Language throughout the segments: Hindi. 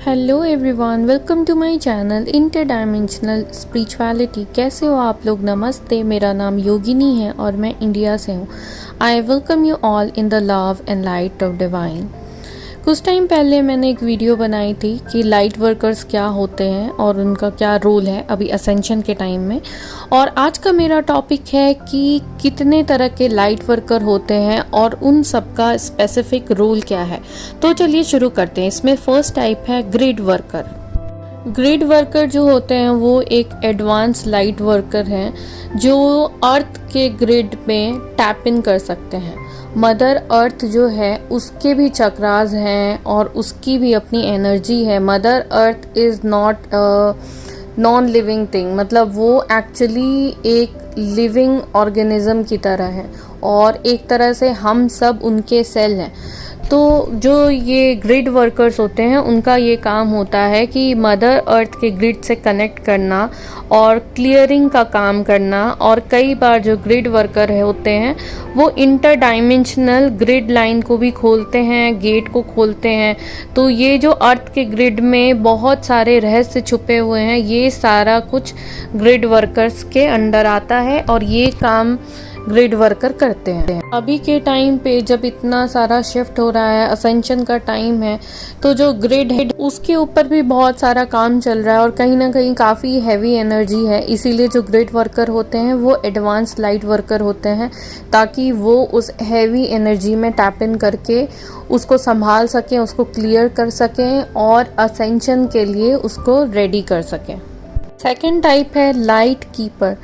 Hello everyone, welcome to my channel interdimensional spirituality. कैसे हो आप लोग? नमस्ते, मेरा नाम योगिनी है और मैं इंडिया से हूँ। I welcome you all in the love and light of divine. कुछ टाइम पहले मैंने एक वीडियो बनाई थी कि लाइट वर्कर्स क्या होते हैं और उनका क्या रोल है अभी असेंशन के टाइम में। और आज का मेरा टॉपिक है कि कितने तरह के लाइट वर्कर होते हैं और उन सब का स्पेसिफिक रोल क्या है। तो चलिए शुरू करते हैं। इसमें फर्स्ट टाइप है ग्रिड वर्कर। ग्रिड वर्कर जो होते हैं वो एक एडवांस लाइट वर्कर हैं जो अर्थ के ग्रिड में टैप इन कर सकते हैं। मदर अर्थ जो है उसके भी चक्रास हैं और उसकी भी अपनी एनर्जी है। Mother earth is not non living thing, मतलब वो एक्चुअली एक लिविंग ऑर्गेनिज्म की तरह है और एक तरह से हम सब उनके सेल हैं। तो जो ये ग्रिड वर्कर्स होते हैं उनका ये काम होता है कि मदर अर्थ के ग्रिड से कनेक्ट करना और क्लियरिंग का काम करना। और कई बार जो ग्रिड वर्कर होते हैं वो इंटर डायमेंशनल ग्रिड लाइन को भी खोलते हैं, गेट को खोलते हैं। तो ये जो अर्थ के ग्रिड में बहुत सारे रहस्य छुपे हुए हैं, ये सारा कुछ ग्रिड वर्कर्स के अंडर आता है और ये काम ग्रिड वर्कर करते हैं। अभी के टाइम पे जब इतना सारा शिफ्ट हो रहा है, असेंशन का टाइम है, तो जो ग्रिड है उसके ऊपर भी बहुत सारा काम चल रहा है और कहीं ना कहीं काफ़ी हैवी एनर्जी है। इसीलिए जो ग्रिड वर्कर होते हैं वो एडवांस लाइट वर्कर होते हैं ताकि वो उस हैवी एनर्जी में टैप इन करके उसको संभाल सकें, उसको क्लियर कर सकें और असेंशन के लिए उसको रेडी कर सकें। सेकेंड टाइप है लाइट कीपर।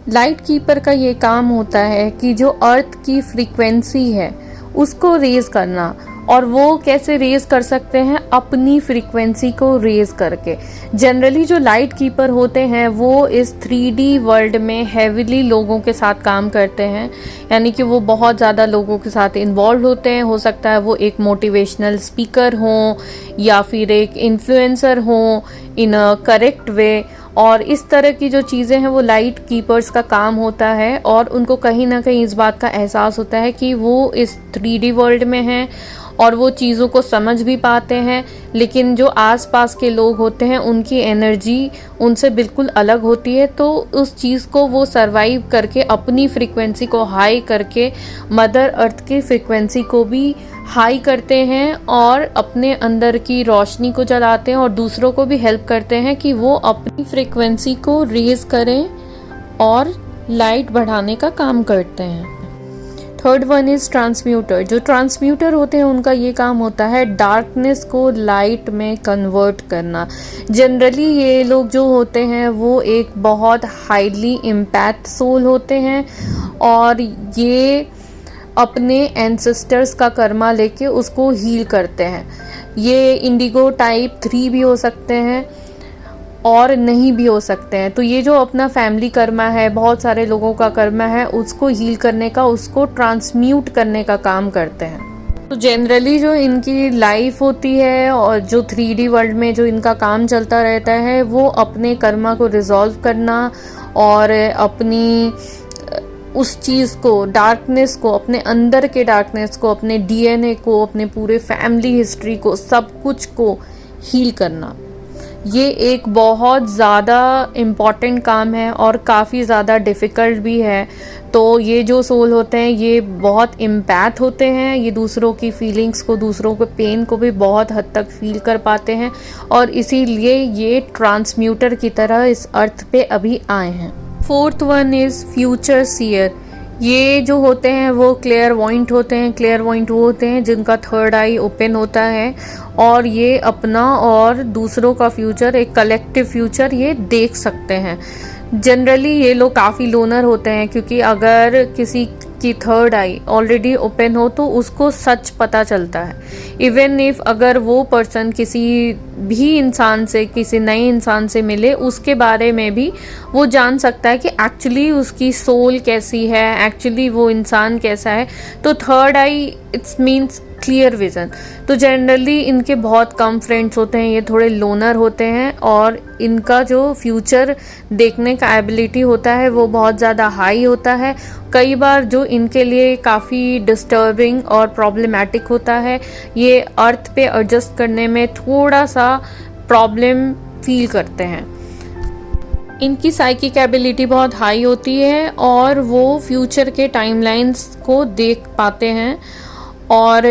लाइट कीपर का ये काम होता है कि जो अर्थ की फ्रीक्वेंसी है उसको रेज करना। और वो कैसे रेज कर सकते हैं? अपनी फ्रीक्वेंसी को रेज करके। जनरली जो लाइट कीपर होते हैं वो इस 3D वर्ल्ड में हैविली लोगों के साथ काम करते हैं, यानी कि वो बहुत ज़्यादा लोगों के साथ इन्वॉल्व होते हैं। हो सकता है वो एक मोटिवेशनल स्पीकर हो या फिर एक इन्फ्लुएंसर हो इन अ करेक्ट वे। और इस तरह की जो चीज़ें हैं वो लाइट कीपर्स का काम होता है और उनको कहीं ना कहीं इस बात का एहसास होता है कि वो इस 3D वर्ल्ड में हैं और वो चीज़ों को समझ भी पाते हैं, लेकिन जो आसपास के लोग होते हैं उनकी एनर्जी उनसे बिल्कुल अलग होती है। तो उस चीज़ को वो सरवाइव करके अपनी फ्रीक्वेंसी को हाई करके मदर अर्थ की फ्रीक्वेंसी को भी हाई करते हैं और अपने अंदर की रोशनी को जलाते हैं और दूसरों को भी हेल्प करते हैं कि वो अपनी फ्रीक्वेंसी को रेज करें और लाइट बढ़ाने का काम करते हैं। Third one is transmuter. जो ट्रांसम्यूटर होते हैं उनका ये काम होता है डार्कनेस को लाइट में कन्वर्ट करना। जनरली ये लोग जो होते हैं वो एक बहुत हाईली इम्पैक्ट सोल होते हैं और ये अपने एंसेस्टर्स का कर्मा लेके उसको हील करते हैं। ये इंडिगो टाइप 3 भी हो सकते हैं और नहीं भी हो सकते हैं। तो ये जो अपना फैमिली कर्मा है, बहुत सारे लोगों का कर्मा है, उसको हील करने का, उसको ट्रांसम्यूट करने का काम करते हैं। तो जनरली जो इनकी लाइफ होती है और जो 3D वर्ल्ड में जो इनका काम चलता रहता है वो अपने कर्मा को रिजॉल्व करना और अपनी उस चीज़ को, डार्कनेस को, अपने अंदर के डार्कनेस को, अपने DNA को, अपने पूरे फैमिली हिस्ट्री को, सब कुछ को हील करना। ये एक बहुत ज़्यादा इम्पॉर्टेंट काम है और काफ़ी ज़्यादा डिफ़िकल्ट भी है। तो ये जो सोल होते हैं ये बहुत इम्पैथ होते हैं, ये दूसरों की फीलिंग्स को, दूसरों के पेन को भी बहुत हद तक फील कर पाते हैं और इसीलिए ये ट्रांसम्यूटर की तरह इस अर्थ पे अभी आए हैं। Fourth one is future seer. ये जो होते हैं वो क्लियर वॉइंट होते हैं। क्लियर वॉइंट वो होते हैं जिनका थर्ड आई ओपन होता है और ये अपना और दूसरों का फ्यूचर, एक कलेक्टिव फ्यूचर ये देख सकते हैं। जनरली ये लोग काफ़ी लोनर होते हैं क्योंकि अगर किसी की थर्ड आई ऑलरेडी ओपन हो तो उसको सच पता चलता है। इवन इफ अगर वो पर्सन किसी भी इंसान से, किसी नए इंसान से मिले, उसके बारे में भी वो जान सकता है कि एक्चुअली उसकी सोल कैसी है, एक्चुअली वो इंसान कैसा है। तो third I it's means clear vision. तो जनरली इनके बहुत कम फ्रेंड्स होते हैं, ये थोड़े लोनर होते हैं और इनका जो फ्यूचर देखने का एबिलिटी होता है वो बहुत ज़्यादा हाई होता है। कई बार जो इनके लिए काफ़ी डिस्टर्बिंग और प्रॉब्लमैटिक होता है, ये अर्थ पे एडजस्ट करने में थोड़ा सा प्रॉब्लम फील करते हैं। इनकी साइकिक एबिलिटी बहुत हाई होती है और वो फ्यूचर के टाइमलाइंस को देख पाते हैं और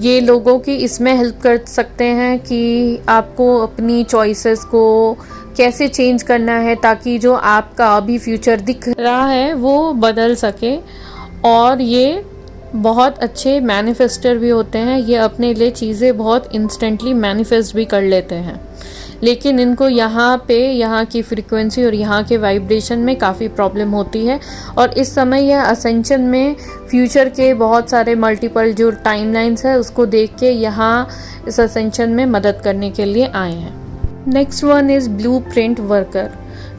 ये लोगों की इसमें हेल्प कर सकते हैं कि आपको अपनी चॉइसेस को कैसे चेंज करना है ताकि जो आपका अभी फ्यूचर दिख रहा है वो बदल सके। और ये बहुत अच्छे मैनिफेस्टर भी होते हैं, ये अपने लिए चीज़ें बहुत इंस्टेंटली मैनिफेस्ट भी कर लेते हैं, लेकिन इनको यहाँ की फ्रीक्वेंसी और यहाँ के वाइब्रेशन में काफ़ी प्रॉब्लम होती है। और इस समय यह असेंशन में फ्यूचर के बहुत सारे मल्टीपल जो टाइमलाइंस है उसको देख के यहाँ इस असेंशन में मदद करने के लिए आए हैं। Next one is blueprint worker.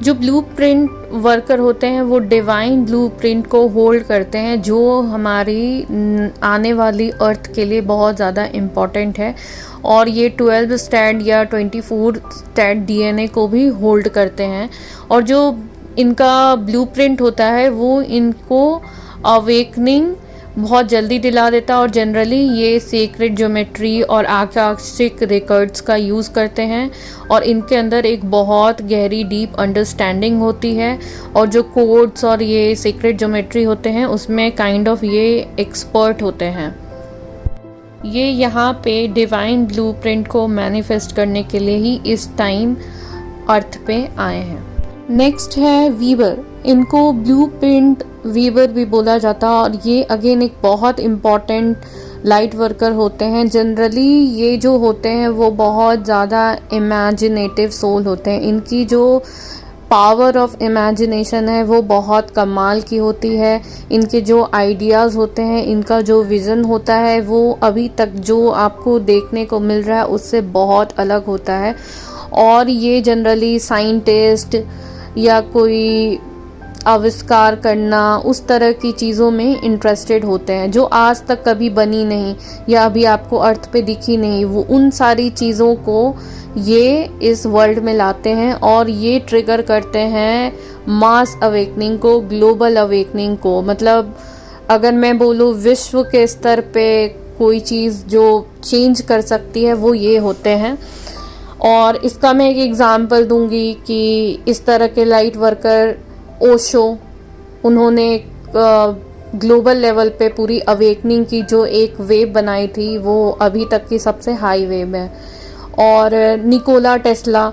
जो ब्लूप्रिंट वर्कर होते हैं वो डिवाइन ब्लूप्रिंट को होल्ड करते हैं जो हमारी आने वाली अर्थ के लिए बहुत ज़्यादा इम्पॉर्टेंट है। और ये 12 स्टैंड या 24 स्टैंड डीएनए को भी होल्ड करते हैं। और जो इनका ब्लूप्रिंट होता है वो इनको अवेकनिंग बहुत जल्दी दिला देता है। और जनरली ये सीक्रेट ज्योमेट्री और आकाशिक रिकॉर्ड्स का यूज़ करते हैं और इनके अंदर एक बहुत गहरी डीप अंडरस्टैंडिंग होती है। और जो कोड्स और ये सीक्रेट ज्योमेट्री होते हैं उसमें काइंड ऑफ ये एक्सपर्ट होते हैं। ये यहाँ पे डिवाइन ब्लूप्रिंट को मैनिफेस्ट करने के लिए ही इस टाइम अर्थ पे आए हैं। नेक्स्ट है वीवर। इनको ब्लूप्रिंट वीवर भी बोला जाता है और ये अगेन एक बहुत इम्पॉर्टेंट लाइट वर्कर होते हैं। जनरली ये जो होते हैं वो बहुत ज़्यादा इमेजिनेटिव सोल होते हैं। इनकी जो पावर ऑफ इमेजिनेशन है वो बहुत कमाल की होती है। इनके जो आइडियाज़ होते हैं, इनका जो विज़न होता है वो अभी तक जो आपको देखने को मिल रहा है उससे बहुत अलग होता है। और ये जनरली साइंटिस्ट या कोई आविष्कार करना उस तरह की चीज़ों में इंटरेस्टेड होते हैं जो आज तक कभी बनी नहीं या अभी आपको अर्थ पे दिखी नहीं। वो उन सारी चीज़ों को ये इस वर्ल्ड में लाते हैं और ये ट्रिगर करते हैं मास अवेकनिंग को, ग्लोबल अवेकनिंग को। मतलब अगर मैं बोलूँ विश्व के स्तर पे कोई चीज़ जो चेंज कर सकती है वो ये होते हैं। और इसका मैं एक एग्ज़ाम्पल दूंगी कि इस तरह के लाइट वर्कर ओशो, उन्होंने ग्लोबल लेवल पे पूरी अवेकनिंग की जो एक वेव बनाई थी वो अभी तक की सबसे हाई वेव है। और निकोला टेस्ला,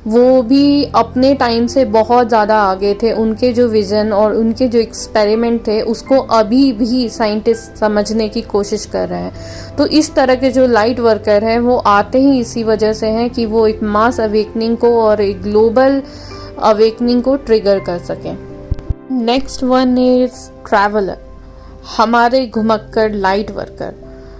वो भी अपने टाइम से बहुत ज़्यादा आगे थे। उनके जो विज़न और उनके जो एक्सपेरिमेंट थे उसको अभी भी साइंटिस्ट समझने की कोशिश कर रहे हैं। तो इस तरह के जो लाइट वर्कर हैं वो आते ही इसी वजह से हैं कि वो एक मास अवेकनिंग को और एक ग्लोबल अवेकनिंग को ट्रिगर कर सकें। नेक्स्ट वन इज ट्रैवलर, हमारे घुमक्कड़ लाइट वर्कर।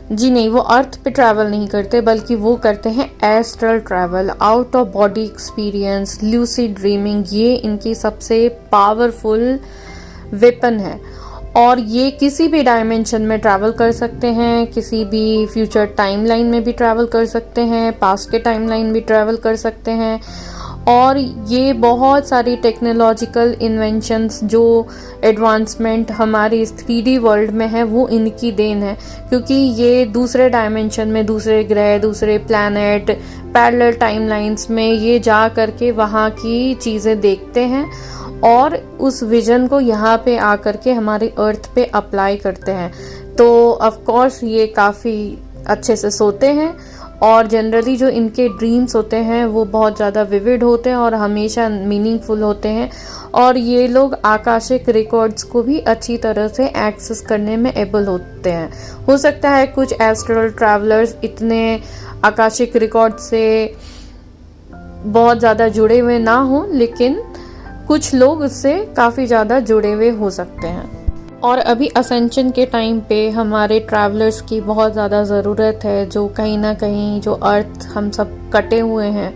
जी नहीं, वो अर्थ पे ट्रैवल नहीं करते बल्कि वो करते हैं astral travel, out of body experience, lucid dreaming. ये इनकी सबसे पावरफुल वेपन है और ये किसी भी डायमेंशन में ट्रैवल कर सकते हैं, किसी भी फ्यूचर टाइमलाइन में भी ट्रैवल कर सकते हैं, पास्ट के टाइमलाइन भी ट्रैवल कर सकते हैं। और ये बहुत सारी टेक्नोलॉजिकल इन्वेंशंस जो एडवांसमेंट हमारी इस 3D वर्ल्ड में है वो इनकी देन है, क्योंकि ये दूसरे डायमेंशन में, दूसरे ग्रह, दूसरे प्लैनेट, पैरेलल टाइमलाइंस में ये जा करके वहाँ की चीज़ें देखते हैं और उस विजन को यहाँ पे आकर के हमारे अर्थ पे अप्लाई करते हैं। तो ऑफ कोर्स ये काफ़ी अच्छे से सोते हैं और जनरली जो इनके ड्रीम्स होते हैं वो बहुत ज़्यादा विविड होते हैं और हमेशा मीनिंगफुल होते हैं। और ये लोग आकाशिक रिकॉर्ड्स को भी अच्छी तरह से एक्सेस करने में एबल होते हैं। हो सकता है कुछ एस्ट्रल ट्रैवलर्स इतने आकाशिक रिकॉर्ड से बहुत ज़्यादा जुड़े हुए ना हों, लेकिन कुछ लोग उससे काफ़ी ज़्यादा जुड़े हुए हो सकते हैं। और अभी असेंशन के टाइम पे हमारे ट्रैवलर्स की बहुत ज़्यादा ज़रूरत है, जो कहीं ना कहीं जो अर्थ हम सब कटे हुए हैं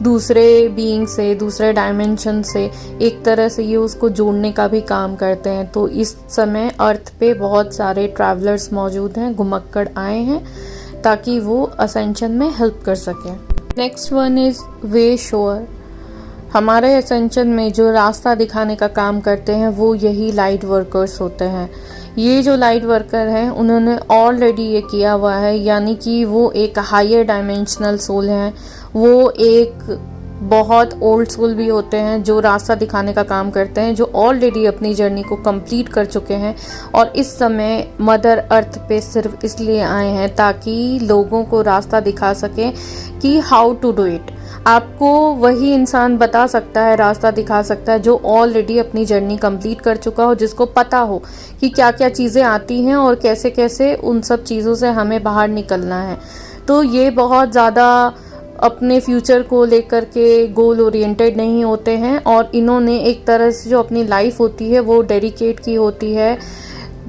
दूसरे बीइंग से, दूसरे डायमेंशन से, एक तरह से ये उसको जोड़ने का भी काम करते हैं। तो इस समय अर्थ पे बहुत सारे ट्रैवलर्स मौजूद हैं, घुमक्कड़ आए हैं ताकि वो असेंशन में हेल्प कर सकें। Next one is way shore. हमारे एसेंशन में जो रास्ता दिखाने का काम करते हैं वो यही लाइट वर्कर्स होते हैं। ये जो लाइट वर्कर हैं उन्होंने ऑलरेडी ये किया हुआ है, यानी कि वो एक हायर डायमेंशनल सोल हैं, वो एक बहुत ओल्ड सोल भी होते हैं जो रास्ता दिखाने का काम करते हैं, जो ऑलरेडी अपनी जर्नी को कंप्लीट कर चुके हैं और इस समय मदर अर्थ पे सिर्फ इसलिए आए हैं ताकि लोगों को रास्ता दिखा सकें कि हाउ टू डू इट। आपको वही इंसान बता सकता है, रास्ता दिखा सकता है जो ऑलरेडी अपनी जर्नी कंप्लीट कर चुका हो, जिसको पता हो कि क्या क्या चीज़ें आती हैं और कैसे कैसे उन सब चीज़ों से हमें बाहर निकलना है। तो ये बहुत ज़्यादा अपने फ्यूचर को लेकर के गोल ओरिएंटेड नहीं होते हैं और इन्होंने एक तरह से जो अपनी लाइफ होती है वो डेडिकेट की होती है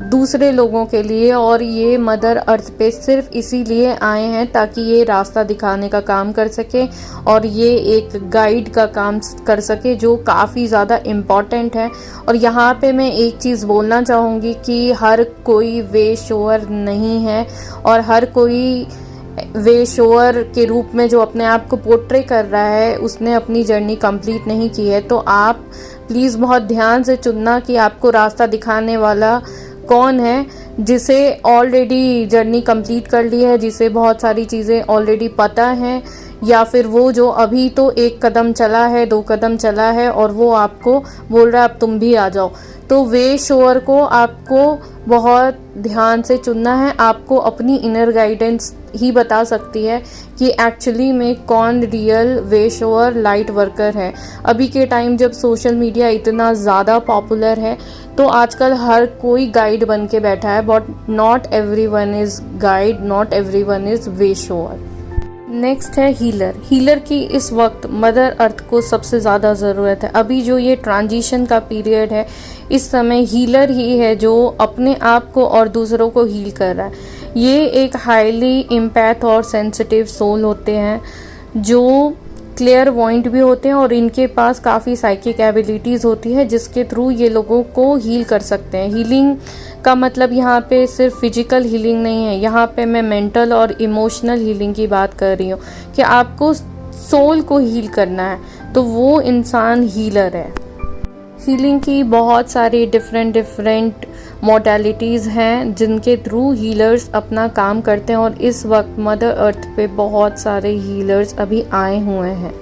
दूसरे लोगों के लिए, और ये मदर अर्थ पे सिर्फ इसीलिए आए हैं ताकि ये रास्ता दिखाने का काम कर सके और ये एक गाइड का काम कर सके जो काफ़ी ज़्यादा इम्पॉर्टेंट है। और यहाँ पे मैं एक चीज़ बोलना चाहूँगी कि हर कोई वे शोअर नहीं है और हर कोई वे शोअर के रूप में जो अपने आप को पोर्ट्रे कर रहा है उसने अपनी जर्नी कंप्लीट नहीं की है। तो आप प्लीज़ बहुत ध्यान से चुनना कि आपको रास्ता दिखाने वाला कौन है, जिसे ऑलरेडी जर्नी कंप्लीट कर ली है, जिसे बहुत सारी चीज़ें ऑलरेडी पता हैं, या फिर वो जो अभी तो एक कदम चला है, 2 कदम चला है और वो आपको बोल रहा है अब तुम भी आ जाओ। तो वे शोअर को आपको बहुत ध्यान से चुनना है। आपको अपनी इनर गाइडेंस ही बता सकती है कि एक्चुअली में कौन real way shore light worker है। अभी के टाइम जब सोशल मीडिया इतना ज़्यादा पॉपुलर है तो आजकल हर कोई गाइड बन के बैठा है, but not everyone is guide, not everyone is way shore. Next है हीलर। हीलर की इस वक्त मदर अर्थ को सबसे ज़्यादा ज़रूरत है। अभी जो ये ट्रांजिशन का पीरियड है इस समय हीलर ही है जो अपने आप को और दूसरों को हील कर रहा है। ये एक हाईली इम्पैथ और सेंसिटिव सोल होते हैं जो क्लियर पॉइंट भी होते हैं और इनके पास काफ़ी साइकिक एबिलिटीज़ होती है जिसके थ्रू ये लोगों को हील कर सकते हैं। हीलिंग का मतलब यहाँ पे सिर्फ फिजिकल हीलिंग नहीं है, यहाँ पे मैं मेंटल और इमोशनल हीलिंग की बात कर रही हूँ कि आपको सोल को हील करना है तो वो इंसान हीलर है। हीलिंग की बहुत सारी डिफरेंट मोडालिटीज़ हैं जिनके थ्रू हीलर्स अपना काम करते हैं और इस वक्त मदर अर्थ पे बहुत सारे हीलर्स अभी आए हुए हैं।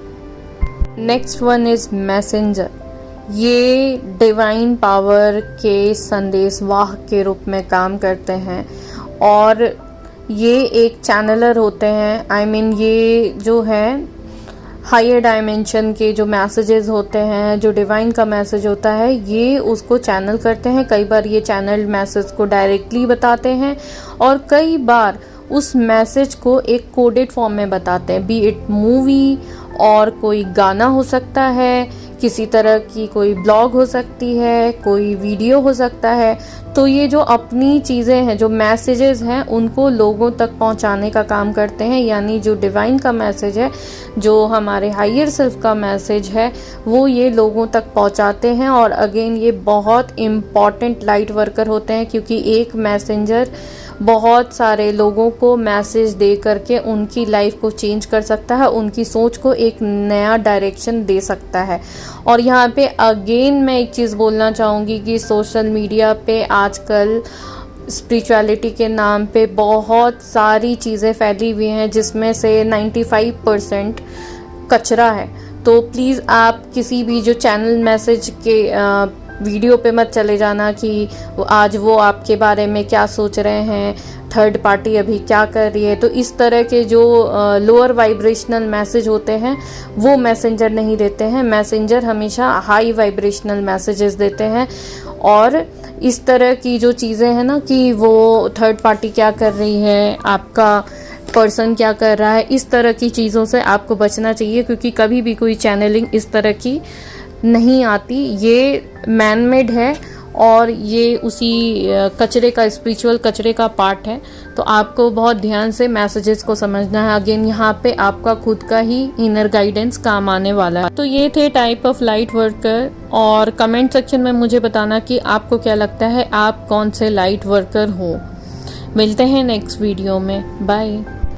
Next one is messenger. ये डिवाइन पावर के संदेशवाहक के रूप में काम करते हैं और ये एक चैनलर होते हैं। आई मीन ये जो है हायर डायमेंशन के जो मैसेजेस होते हैं, जो डिवाइन का मैसेज होता है, ये उसको चैनल करते हैं। कई बार ये चैनल मैसेज को डायरेक्टली बताते हैं और कई बार उस मैसेज को एक कोडेड फॉर्म में बताते हैं, बी इट मूवी और कोई गाना हो सकता है, किसी तरह की कोई ब्लॉग हो सकती है, कोई वीडियो हो सकता है। तो ये जो अपनी चीज़ें हैं, जो मैसेजेस हैं, उनको लोगों तक पहुंचाने का काम करते हैं। यानी जो डिवाइन का मैसेज है, जो हमारे हायर सेल्फ का मैसेज है, वो ये लोगों तक पहुंचाते हैं। और अगेन ये बहुत इम्पॉर्टेंट लाइट वर्कर होते हैं क्योंकि एक मैसेंजर बहुत सारे लोगों को मैसेज दे करके उनकी लाइफ को चेंज कर सकता है, उनकी सोच को एक नया डायरेक्शन दे सकता है। और यहाँ पे अगेन मैं एक चीज़ बोलना चाहूँगी कि सोशल मीडिया पे आजकल स्पिरिचुअलिटी के नाम पे बहुत सारी चीज़ें फैली हुई हैं जिसमें से 95% कचरा है। तो प्लीज़ आप किसी भी जो चैनल मैसेज के वीडियो पे मत चले जाना कि आज वो आपके बारे में क्या सोच रहे हैं, थर्ड पार्टी अभी क्या कर रही है। तो इस तरह के जो लोअर वाइब्रेशनल मैसेज होते हैं वो मैसेंजर नहीं देते हैं। मैसेंजर हमेशा हाई वाइब्रेशनल मैसेजेस देते हैं। और इस तरह की जो चीज़ें हैं ना कि वो थर्ड पार्टी क्या कर रही है, आपका पर्सन क्या कर रहा है, इस तरह की चीज़ों से आपको बचना चाहिए क्योंकि कभी भी कोई चैनलिंग इस तरह की नहीं आती। ये मैन मेड है और ये उसी कचरे का, स्पिरिचुअल कचरे का पार्ट है। तो आपको बहुत ध्यान से मैसेजेस को समझना है। अगेन यहाँ पे आपका खुद का ही इनर गाइडेंस काम आने वाला है। तो ये थे टाइप ऑफ लाइट वर्कर। और कमेंट सेक्शन में मुझे बताना कि आपको क्या लगता है, आप कौन से लाइट वर्कर हो। मिलते हैं नेक्स्ट वीडियो में। बाय।